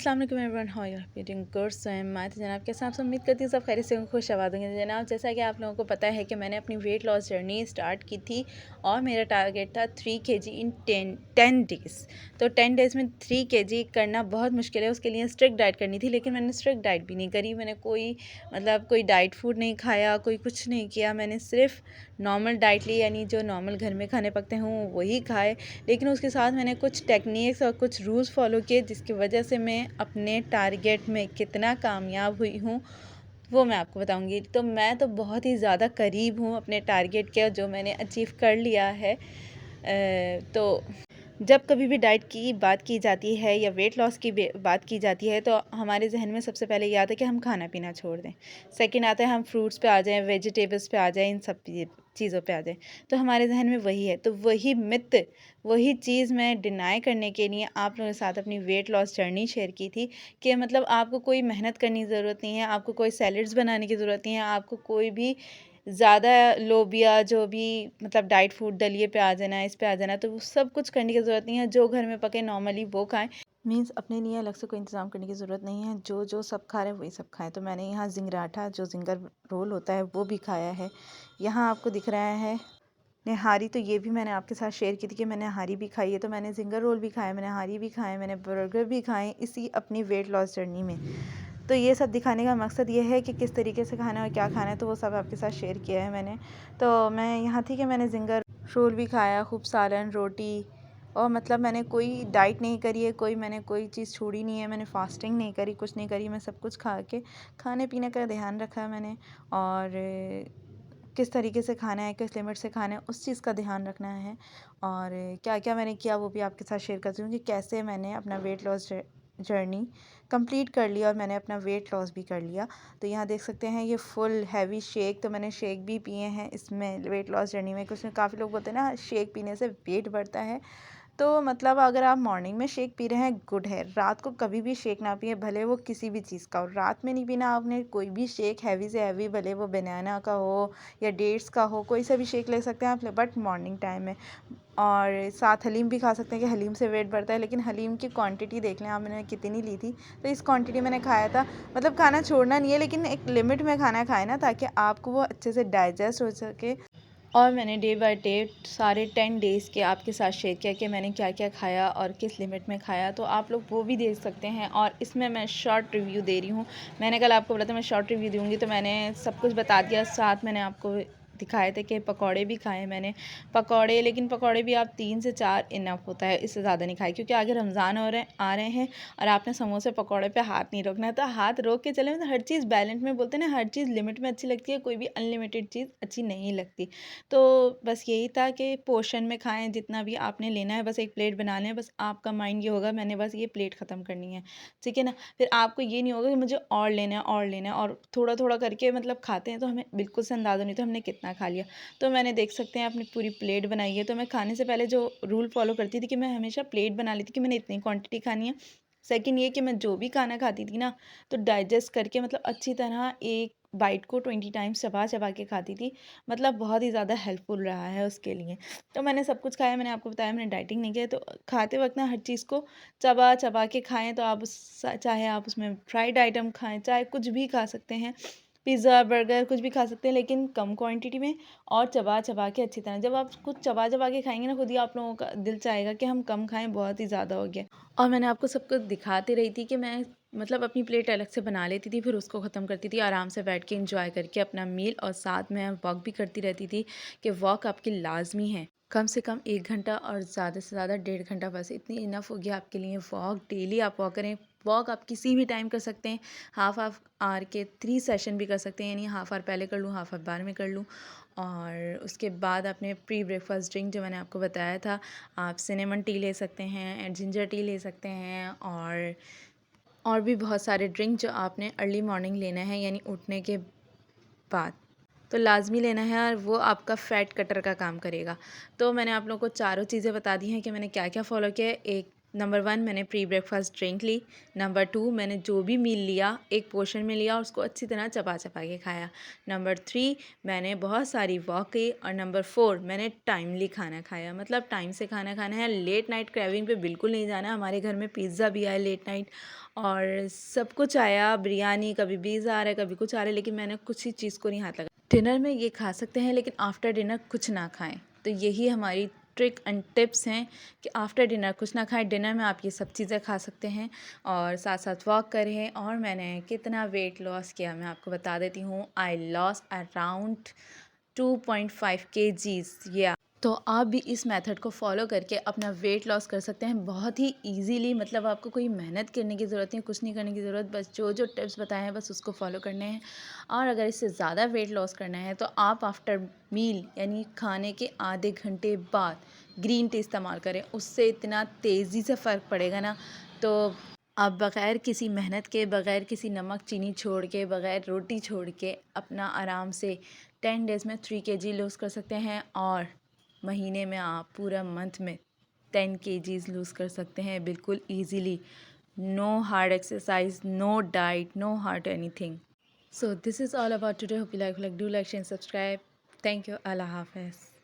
अस्सलाम वालेकुम everyone, how you are doing good. So I am Mahir जनाब के साथ उम्मीद करती हूँ सब खैरियत से खुश आबाद होंगे। जनाब, जैसा कि आप लोगों को पता है कि मैंने अपनी वेट लॉस जर्नी स्टार्ट की थी और मेरा टारगेट था 3 kg इन 10 डेज़। तो 10 डेज़ में 3 kg करना बहुत मुश्किल है, उसके लिए स्ट्रिक्ट डाइट करनी थी। लेकिन मैंने स्ट्रिक्ट डाइट भी नहीं करी, मैंने कोई डाइट फूड नहीं खाया, कोई कुछ नहीं किया। मैंने सिर्फ नॉर्मल डाइट ली, यानी जो नॉर्मल घर में खाने पकते हों वही खाए। लेकिन उसके साथ मैंने कुछ टेक्निक्स और कुछ रूल्स फॉलो किए, जिसकी वजह से मैं अपने टारगेट में कितना कामयाब हुई हूँ वो मैं आपको बताऊंगी। तो मैं तो बहुत ही ज़्यादा करीब हूँ अपने टारगेट के, जो मैंने अचीव कर लिया है। तो जब कभी भी डाइट की बात की जाती है या वेट लॉस की बात की जाती है तो हमारे जहन में सबसे पहले ये आता है कि हम खाना पीना छोड़ दें। सेकंड आता है हम फ्रूट्स पे आ जाएं, वेजिटेबल्स पे आ जाएं, इन सब चीज़ों पे आ जाएं। तो हमारे जहन में वही है, तो वही मिथ, वही चीज़ मैं डिनाई करने के लिए आप लोगों के साथ अपनी वेट लॉस जर्नी शेयर की थी कि मतलब आपको कोई मेहनत करने की ज़रूरत नहीं है, आपको कोई सैलड्स बनाने की ज़रूरत नहीं है, आपको कोई भी ज़्यादा लोबिया जो भी मतलब डाइट फूड दलिए पे आ जाना है, इस पे आ जाना है, तो वो सब कुछ करने की ज़रूरत नहीं है। जो घर में पके नॉर्मली वो खाएं। मीन्स अपने लिए अलग से कोई इंतज़ाम करने की ज़रूरत नहीं है, जो जो सब खा रहे हैं वही सब खाएं। तो मैंने यहाँ जिंगराठा, जो जिंगर रोल होता है, वो भी खाया है। यहाँ आपको दिख रहा है निहारी, तो ये भी मैंने आपके साथ शेयर की थी कि मैंने हारी भी खाई है। तो मैंने जिंगर रोल भी खाया, मैंने हारी भी खाए, मैंने बर्गर भी खाए इसी अपनी वेट लॉस जर्नी में। तो ये सब दिखाने का मकसद ये है कि किस तरीके से खाना है और क्या खाना है, तो वो सब आपके साथ शेयर किया है मैंने। तो मैं यहाँ थी कि मैंने जिंगर रोल भी खाया, खूब सालन रोटी, और मतलब मैंने कोई डाइट नहीं करी है, मैंने कोई चीज़ छोड़ी नहीं है, मैंने फास्टिंग नहीं करी, कुछ नहीं करी। मैं सब कुछ खा के खाने पीने का ध्यान रखा है मैंने, और किस तरीके से खाना है, किस लिमिट से खाना है, उस चीज़ का ध्यान रखना है। और क्या क्या मैंने किया वो भी आपके साथ शेयर करती हूँ कि कैसे मैंने अपना वेट लॉस जर्नी कंप्लीट कर लिया और मैंने अपना वेट लॉस भी कर लिया। तो यहाँ देख सकते हैं ये फुल हैवी शेक, तो मैंने शेक भी पिए हैं इसमें वेट लॉस जर्नी में। कुछ काफ़ी लोग बोलते हैं ना शेक पीने से वेट बढ़ता है, तो मतलब अगर आप मॉर्निंग में शेक पी रहे हैं गुड है, रात को कभी भी शेक ना पिए, भले वो किसी भी चीज़ का हो। रात में नहीं पीना आपने कोई भी शेक, हैवी से हैवी, भले वो बनाना का हो या डेट्स का हो, कोई सा भी शेक ले सकते हैं आप, बट मॉर्निंग टाइम में। और साथ हलीम भी खा सकते हैं कि हलीम से वेट बढ़ता है, लेकिन हलीम की क्वांटिटी देख लें आप, मैंने कितनी ली थी। तो इस क्वांटिटी मैंने खाया था। मतलब खाना छोड़ना नहीं है, लेकिन एक लिमिट में खाना खाए ना, ताकि आपको वो अच्छे से डाइजेस्ट हो सके। और मैंने डे बाय डे सारे 10 डेज़ के आपके साथ शेयर किया कि मैंने क्या क्या खाया और किस लिमिट में खाया, तो आप लोग वो भी देख सकते हैं। और इसमें मैं शॉर्ट रिव्यू दे रही हूँ। मैंने कल आपको बोला था मैं शॉर्ट रिव्यू दूँगी, तो मैंने सब कुछ बता दिया। साथ मैंने आपको दिखाए थे कि पकौड़े भी खाए मैंने, पकौड़े, लेकिन पकौड़े भी आप 3 से 4 इनफ होता है, इससे ज़्यादा नहीं खाए, क्योंकि आगे रमज़ान आ रहे हैं और आपने समोसे पकौड़े पे हाथ नहीं रोकना है। तो हाथ रोक के चले, मतलब हर चीज़ बैलेंस में, बोलते हैं ना हर चीज़ लिमिट में अच्छी लगती है, कोई भी अनलिमिटेड चीज़ अच्छी नहीं लगती। तो बस यही था कि पोर्शन में खाएँ, जितना भी आपने लेना है, बस एक प्लेट बना लें। बस आपका माइंड ये होगा मैंने बस ये प्लेट ख़त्म करनी है, ठीक है ना। फिर आपको ये नहीं होगा कि मुझे और लेना है और लेना है, और थोड़ा थोड़ा करके मतलब खाते हैं तो हमें बिल्कुल से अंदाज़ा नहीं तो हमने कितना खा लिया। तो मैंने देख सकते हैं अपनी पूरी प्लेट बनाई है। तो मैं खाने से पहले जो रूल फॉलो करती थी कि मैं हमेशा प्लेट बना लेती कि मैंने इतनी क्वांटिटी खानी है। सेकंड ये कि मैं जो भी खाना खाती थी ना, तो डाइजेस्ट करके मतलब अच्छी तरह एक बाइट को 20 टाइम्स चबा चबा के खाती थी। मतलब बहुत ही ज़्यादा हेल्पफुल रहा है उसके लिए। तो मैंने सब कुछ खाया, मैंने आपको बताया मैंने डाइटिंग नहीं किया। तो खाते वक्त ना हर चीज़ को चबा चबा के खाएं। तो आप चाहे आप उसमें फ्राइड आइटम खाएं, चाहे कुछ भी खा सकते हैं, पिज़्ज़ा बर्गर कुछ भी खा सकते हैं, लेकिन कम क्वांटिटी में और चबा चबा के अच्छी तरह। जब आप कुछ चबा चबा के खाएंगे ना, खुद ही आप लोगों का दिल चाहेगा कि हम कम खाएं, बहुत ही ज़्यादा हो गया। और मैंने आपको सब कुछ दिखाती रही थी कि मैं मतलब अपनी प्लेट अलग से बना लेती थी, फिर उसको ख़त्म करती थी आराम से बैठ के एंजॉय करके अपना मील, और साथ में वॉक भी करती रहती थी कि वॉक आपकी लाजमी है। कम से कम 1 घंटा और ज़्यादा से ज़्यादा 1.5 घंटा, बस इतनी इनफ हो गया आपके लिए। वॉक डेली आप वॉक करें। वॉक आप किसी भी टाइम कर सकते हैं, हाफ आवर के 3 सेशन भी कर सकते हैं, यानी हाफ आवर पहले कर लूँ, हाफ आवर बाद में कर लूँ। और उसके बाद अपने प्री ब्रेकफास्ट ड्रिंक जो मैंने आपको बताया था, आप सिनेमन टी ले सकते हैं एंड जिंजर टी ले सकते हैं, और भी बहुत सारे ड्रिंक जो आपने अर्ली मॉर्निंग लेना है, यानी उठने के बाद तो लाज़मी लेना है, और वो आपका फ़ैट कटर का काम करेगा। तो मैंने आप लोगों को चारों चीज़ें बता दी हैं कि मैंने क्या क्या फ़ॉलो किया है। एक नंबर 1 मैंने प्री ब्रेकफास्ट ड्रिंक ली। नंबर 2 मैंने जो भी मील लिया एक पोर्शन में लिया और उसको अच्छी तरह चबा चबा के खाया। नंबर 3 मैंने बहुत सारी वॉक की। और नंबर 4 मैंने टाइमली खाना खाया, मतलब टाइम से खाना खाना है। लेट नाइट क्रेविंग पे बिल्कुल नहीं जाना। हमारे घर में पिज़्ज़ा भी आया लेट नाइट और सब कुछ आया, बिरयानी, कभी पिज़्ज़ा आ रहा है, कभी कुछ आ रहा है, लेकिन मैंने कुछ ही चीज़ को नहीं हाथ लगा। डिनर में ये खा सकते हैं लेकिन आफ्टर डिनर कुछ ना खाएं। तो यही हमारी ट्रिक एंड टिप्स हैं कि आफ्टर डिनर कुछ ना खाएं, डिनर में आप ये सब चीज़ें खा सकते हैं और साथ साथ वॉक करें। और मैंने कितना वेट लॉस किया मैं आपको बता देती हूँ। आई लॉस अराउंड 2.5 kgs। या तो आप भी इस मेथड को फॉलो करके अपना वेट लॉस कर सकते हैं बहुत ही इजीली। मतलब आपको कोई मेहनत करने की ज़रूरत नहीं, कुछ नहीं करने की ज़रूरत, बस जो जो टिप्स बताए हैं बस उसको फॉलो करने हैं। और अगर इससे ज़्यादा वेट लॉस करना है तो आप आफ्टर मील यानी खाने के आधे घंटे बाद ग्रीन टी इस्तेमाल करें। उससे इतना तेज़ी से फ़र्क पड़ेगा ना। तो आप बग़ैर किसी मेहनत के, बग़ैर किसी नमक चीनी छोड़ के, बग़ैर रोटी छोड़ के अपना आराम से 10 डेज़ में 3 kg लूज़ कर सकते हैं। और महीने में आप पूरा मंथ में 10 kgs लूज़ कर सकते हैं बिल्कुल easily. No hard exercise, no diet, no hard anything. So this is all about today. Hope you like, do like, share, subscribe. Thank you. अल्लाह हाफ़िज़।